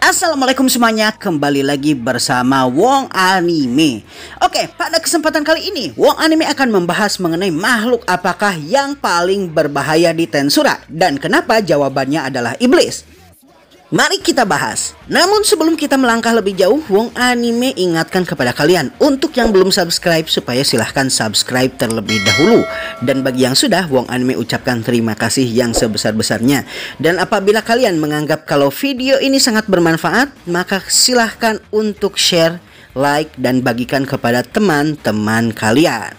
Assalamualaikum semuanya, kembali lagi bersama Wong Anime. Oke, pada kesempatan kali ini Wong Anime akan membahas mengenai makhluk apakah yang paling berbahaya di Tensura dan kenapa jawabannya adalah iblis. Mari kita bahas. Namun sebelum kita melangkah lebih jauh, Wong Anime ingatkan kepada kalian untuk yang belum subscribe supaya silahkan subscribe terlebih dahulu. Dan bagi yang sudah, Wong Anime ucapkan terima kasih yang sebesar-besarnya. Dan apabila kalian menganggap kalau video ini sangat bermanfaat, maka silahkan untuk share, like, dan bagikan kepada teman-teman kalian.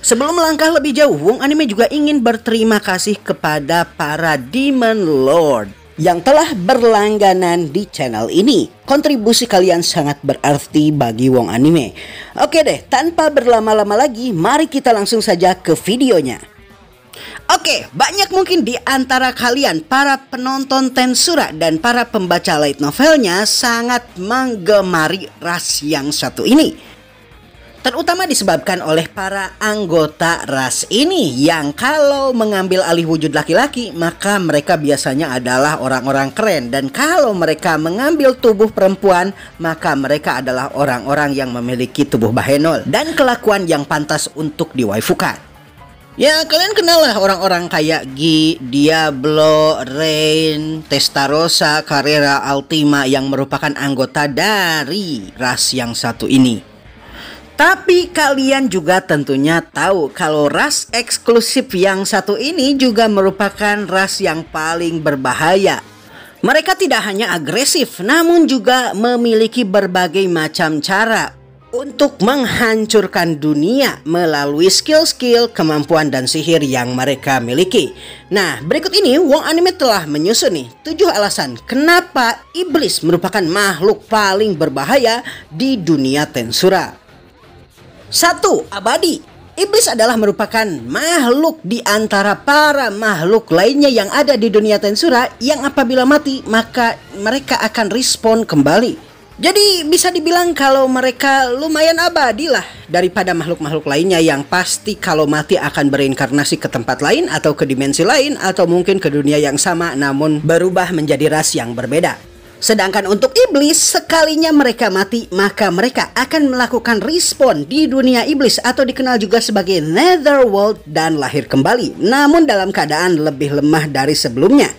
Sebelum melangkah lebih jauh, Wong Anime juga ingin berterima kasih kepada para Demon Lord yang telah berlangganan di channel ini. Kontribusi kalian sangat berarti bagi Wong Anime. Oke deh, tanpa berlama-lama lagi, mari kita langsung saja ke videonya. Oke, banyak mungkin di antara kalian, para penonton Tensura dan para pembaca light novelnya sangat menggemari ras yang satu ini. Terutama disebabkan oleh para anggota ras ini yang kalau mengambil alih wujud laki-laki maka mereka biasanya adalah orang-orang keren, dan kalau mereka mengambil tubuh perempuan maka mereka adalah orang-orang yang memiliki tubuh bahenol dan kelakuan yang pantas untuk diwaifukan. Ya, kalian kenal lah orang-orang kayak Gi, Diablo, Rain, Testarossa, Carrera, Ultima yang merupakan anggota dari ras yang satu ini. Tapi kalian juga tentunya tahu kalau ras eksklusif yang satu ini juga merupakan ras yang paling berbahaya. Mereka tidak hanya agresif, namun juga memiliki berbagai macam cara untuk menghancurkan dunia melalui skill-skill, kemampuan, dan sihir yang mereka miliki. Nah, berikut ini Wong Anime telah menyusun nih 7 alasan kenapa iblis merupakan makhluk paling berbahaya di dunia Tensura. 1. Abadi. Iblis adalah merupakan makhluk di antara para makhluk lainnya yang ada di dunia Tensura yang apabila mati maka mereka akan respawn kembali. Jadi bisa dibilang kalau mereka lumayan abadi lah daripada makhluk-makhluk lainnya yang pasti kalau mati akan bereinkarnasi ke tempat lain atau ke dimensi lain atau mungkin ke dunia yang sama namun berubah menjadi ras yang berbeda. Sedangkan untuk iblis, sekalinya mereka mati, maka mereka akan melakukan respawn di dunia iblis atau dikenal juga sebagai Netherworld dan lahir kembali, namun dalam keadaan lebih lemah dari sebelumnya.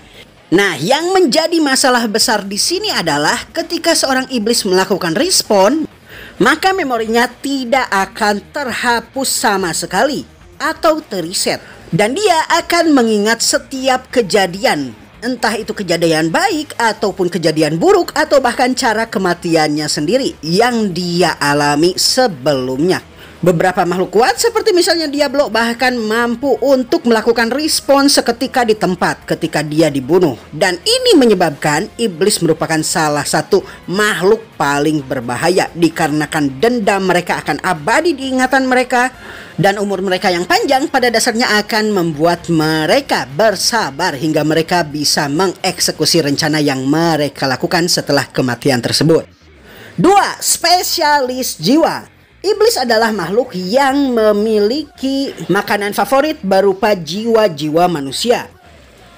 Nah, yang menjadi masalah besar di sini adalah ketika seorang iblis melakukan respawn, maka memorinya tidak akan terhapus sama sekali atau terreset, dan dia akan mengingat setiap kejadian. Entah itu kejadian baik ataupun kejadian buruk atau bahkan cara kematiannya sendiri yang dia alami sebelumnya. Beberapa makhluk kuat seperti misalnya Diablo bahkan mampu untuk melakukan respawn seketika di tempat ketika dia dibunuh. Dan ini menyebabkan iblis merupakan salah satu makhluk paling berbahaya dikarenakan dendam mereka akan abadi di ingatan mereka. Dan umur mereka yang panjang pada dasarnya akan membuat mereka bersabar hingga mereka bisa mengeksekusi rencana yang mereka lakukan setelah kematian tersebut. 2. Spesialis jiwa. Iblis adalah makhluk yang memiliki makanan favorit berupa jiwa-jiwa manusia.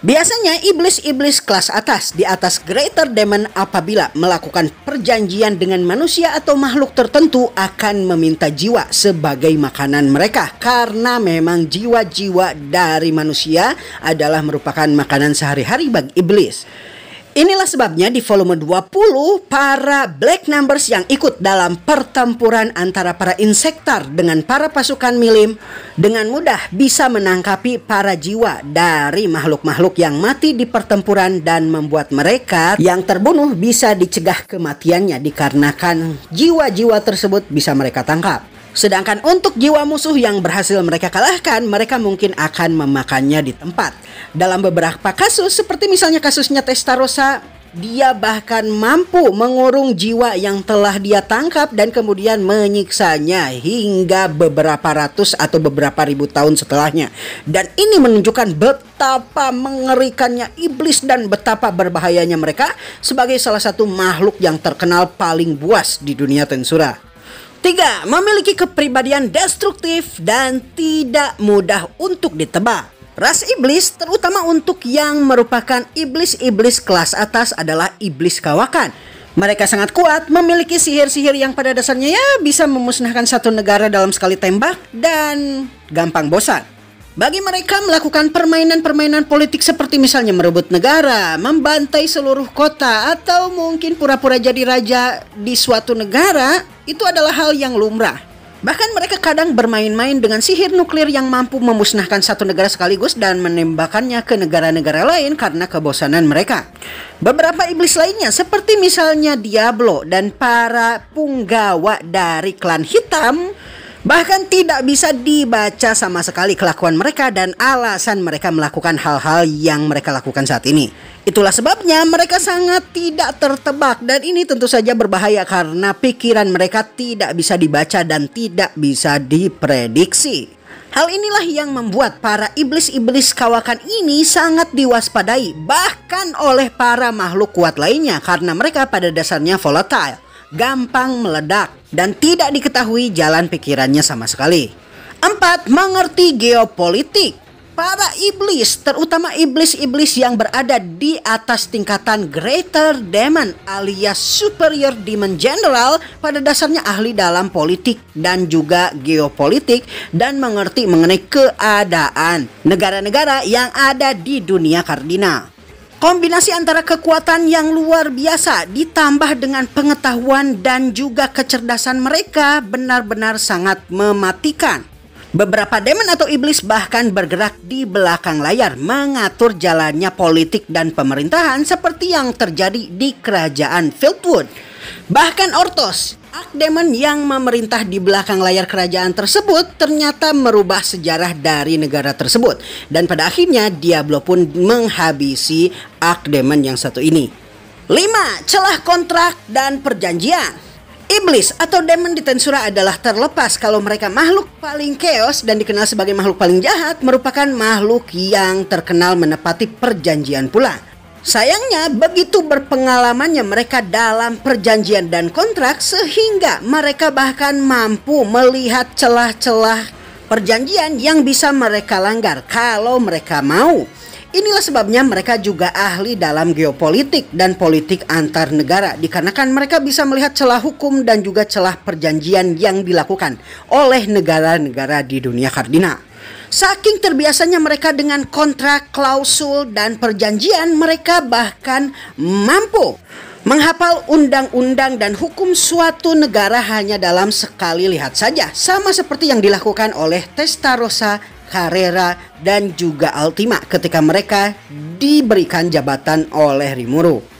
Biasanya iblis-iblis kelas atas di atas Greater Demon apabila melakukan perjanjian dengan manusia atau makhluk tertentu akan meminta jiwa sebagai makanan mereka, karena memang jiwa-jiwa dari manusia adalah merupakan makanan sehari-hari bagi iblis. Inilah sebabnya di volume 20 para Black Numbers yang ikut dalam pertempuran antara para insektar dengan para pasukan milim dengan mudah bisa menangkapi para jiwa dari makhluk-makhluk yang mati di pertempuran dan membuat mereka yang terbunuh bisa dicegah kematiannya dikarenakan jiwa-jiwa tersebut bisa mereka tangkap. Sedangkan untuk jiwa musuh yang berhasil mereka kalahkan, mereka mungkin akan memakannya di tempat. Dalam beberapa kasus, seperti misalnya kasusnya Testarossa, dia bahkan mampu mengurung jiwa yang telah dia tangkap dan kemudian menyiksanya hingga beberapa ratus atau beberapa ribu tahun setelahnya. Dan ini menunjukkan betapa mengerikannya iblis dan betapa berbahayanya mereka sebagai salah satu makhluk yang terkenal paling buas di dunia Tensura. 3. Memiliki kepribadian destruktif dan tidak mudah untuk ditebak. Ras iblis, terutama untuk yang merupakan iblis-iblis kelas atas, adalah iblis kawakan. Mereka sangat kuat, memiliki sihir-sihir yang pada dasarnya ya bisa memusnahkan satu negara dalam sekali tembak dan gampang bosan. Bagi mereka melakukan permainan-permainan politik seperti misalnya merebut negara, membantai seluruh kota, atau mungkin pura-pura jadi raja di suatu negara, itu adalah hal yang lumrah. Bahkan mereka kadang bermain-main dengan sihir nuklir yang mampu memusnahkan satu negara sekaligus dan menembakkannya ke negara-negara lain karena kebosanan mereka. Beberapa iblis lainnya seperti misalnya Diablo dan para punggawa dari klan hitam bahkan tidak bisa dibaca sama sekali kelakuan mereka dan alasan mereka melakukan hal-hal yang mereka lakukan saat ini. Itulah sebabnya mereka sangat tidak tertebak dan ini tentu saja berbahaya karena pikiran mereka tidak bisa dibaca dan tidak bisa diprediksi. Hal inilah yang membuat para iblis-iblis kawakan ini sangat diwaspadai bahkan oleh para makhluk kuat lainnya karena mereka pada dasarnya volatile, gampang meledak dan tidak diketahui jalan pikirannya sama sekali. 4. Mengerti geopolitik. Para iblis, terutama iblis-iblis yang berada di atas tingkatan Greater Demon alias Superior Demon General, pada dasarnya ahli dalam politik dan juga geopolitik dan mengerti mengenai keadaan negara-negara yang ada di dunia kardinal. Kombinasi antara kekuatan yang luar biasa ditambah dengan pengetahuan dan juga kecerdasan mereka benar-benar sangat mematikan. Beberapa demon atau iblis bahkan bergerak di belakang layar mengatur jalannya politik dan pemerintahan seperti yang terjadi di kerajaan Fieldwood. Bahkan Orthos, Archdemon yang memerintah di belakang layar kerajaan tersebut ternyata merubah sejarah dari negara tersebut. Dan pada akhirnya Diablo pun menghabisi Archdemon yang satu ini. 5. Celah kontrak dan perjanjian. Iblis atau demon di Tensura adalah terlepas kalau mereka makhluk paling chaos dan dikenal sebagai makhluk paling jahat, merupakan makhluk yang terkenal menepati perjanjian pula. Sayangnya begitu berpengalamannya mereka dalam perjanjian dan kontrak sehingga mereka bahkan mampu melihat celah-celah perjanjian yang bisa mereka langgar kalau mereka mau. Inilah sebabnya mereka juga ahli dalam geopolitik dan politik antar negara dikarenakan mereka bisa melihat celah hukum dan juga celah perjanjian yang dilakukan oleh negara-negara di dunia kardinal. Saking terbiasanya mereka dengan kontrak, klausul, dan perjanjian, mereka bahkan mampu menghafal undang-undang dan hukum suatu negara hanya dalam sekali lihat saja, sama seperti yang dilakukan oleh Testarossa, Carrera, dan juga Ultima ketika mereka diberikan jabatan oleh Rimuru.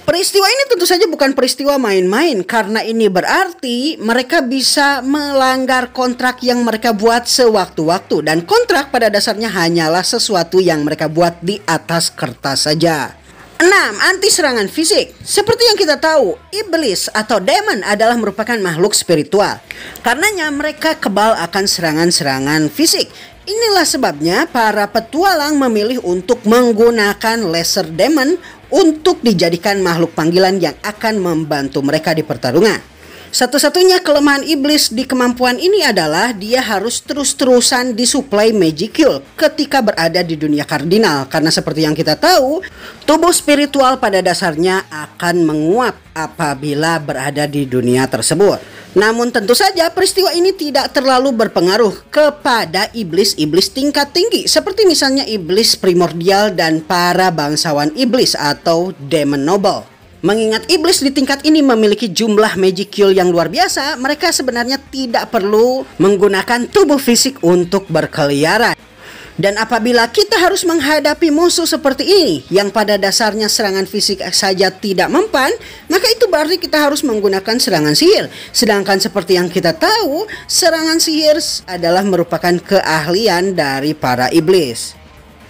Peristiwa ini tentu saja bukan peristiwa main-main karena ini berarti mereka bisa melanggar kontrak yang mereka buat sewaktu-waktu dan kontrak pada dasarnya hanyalah sesuatu yang mereka buat di atas kertas saja. 6. Anti serangan fisik. Seperti yang kita tahu, iblis atau demon adalah merupakan makhluk spiritual. Karenanya mereka kebal akan serangan-serangan fisik. Inilah sebabnya para petualang memilih untuk menggunakan lesser demon untuk dijadikan makhluk panggilan yang akan membantu mereka di pertarungan. Satu-satunya kelemahan iblis di kemampuan ini adalah dia harus terus-terusan disuplai magicule ketika berada di dunia kardinal. Karena seperti yang kita tahu, tubuh spiritual pada dasarnya akan menguap apabila berada di dunia tersebut. Namun tentu saja peristiwa ini tidak terlalu berpengaruh kepada iblis-iblis tingkat tinggi seperti misalnya iblis primordial dan para bangsawan iblis atau demon noble. Mengingat iblis di tingkat ini memiliki jumlah magicule yang luar biasa, mereka sebenarnya tidak perlu menggunakan tubuh fisik untuk berkeliaran. Dan apabila kita harus menghadapi musuh seperti ini yang pada dasarnya serangan fisik saja tidak mempan, maka itu berarti kita harus menggunakan serangan sihir. Sedangkan seperti yang kita tahu, serangan sihir adalah merupakan keahlian dari para iblis.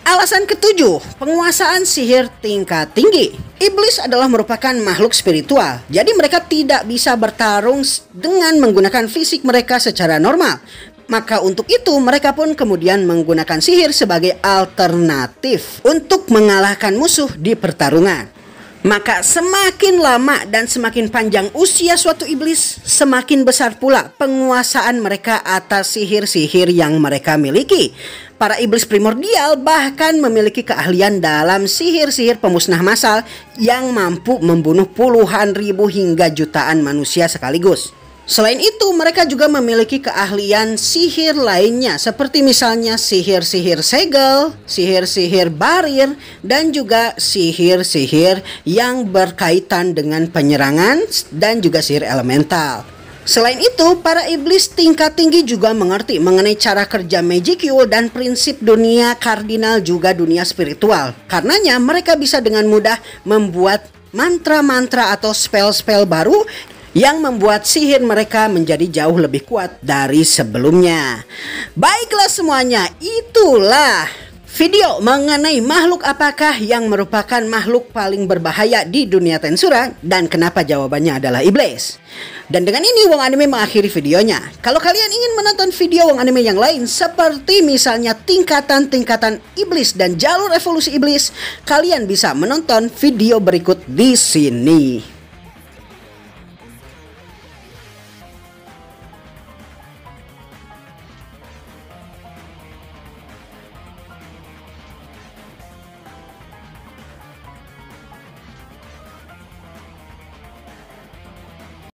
Alasan ketujuh, penguasaan sihir tingkat tinggi. Iblis adalah merupakan makhluk spiritual, jadi mereka tidak bisa bertarung dengan menggunakan fisik mereka secara normal. Maka untuk itu mereka pun kemudian menggunakan sihir sebagai alternatif untuk mengalahkan musuh di pertarungan. Maka semakin lama dan semakin panjang usia suatu iblis, semakin besar pula penguasaan mereka atas sihir-sihir yang mereka miliki. Para iblis primordial bahkan memiliki keahlian dalam sihir-sihir pemusnah massal yang mampu membunuh puluhan ribu hingga jutaan manusia sekaligus. Selain itu, mereka juga memiliki keahlian sihir lainnya seperti misalnya sihir-sihir segel, sihir-sihir barir, dan juga sihir-sihir yang berkaitan dengan penyerangan dan juga sihir elemental. Selain itu, para iblis tingkat tinggi juga mengerti mengenai cara kerja Magicule dan prinsip dunia kardinal juga dunia spiritual. Karenanya mereka bisa dengan mudah membuat mantra-mantra atau spell-spell baru yang membuat sihir mereka menjadi jauh lebih kuat dari sebelumnya. Baiklah semuanya, itulah video mengenai makhluk apakah yang merupakan makhluk paling berbahaya di dunia Tensura dan kenapa jawabannya adalah iblis. Dan dengan ini Wong Anime mengakhiri videonya. Kalau kalian ingin menonton video Wong Anime yang lain seperti misalnya tingkatan-tingkatan iblis dan jalur evolusi iblis, kalian bisa menonton video berikut di sini.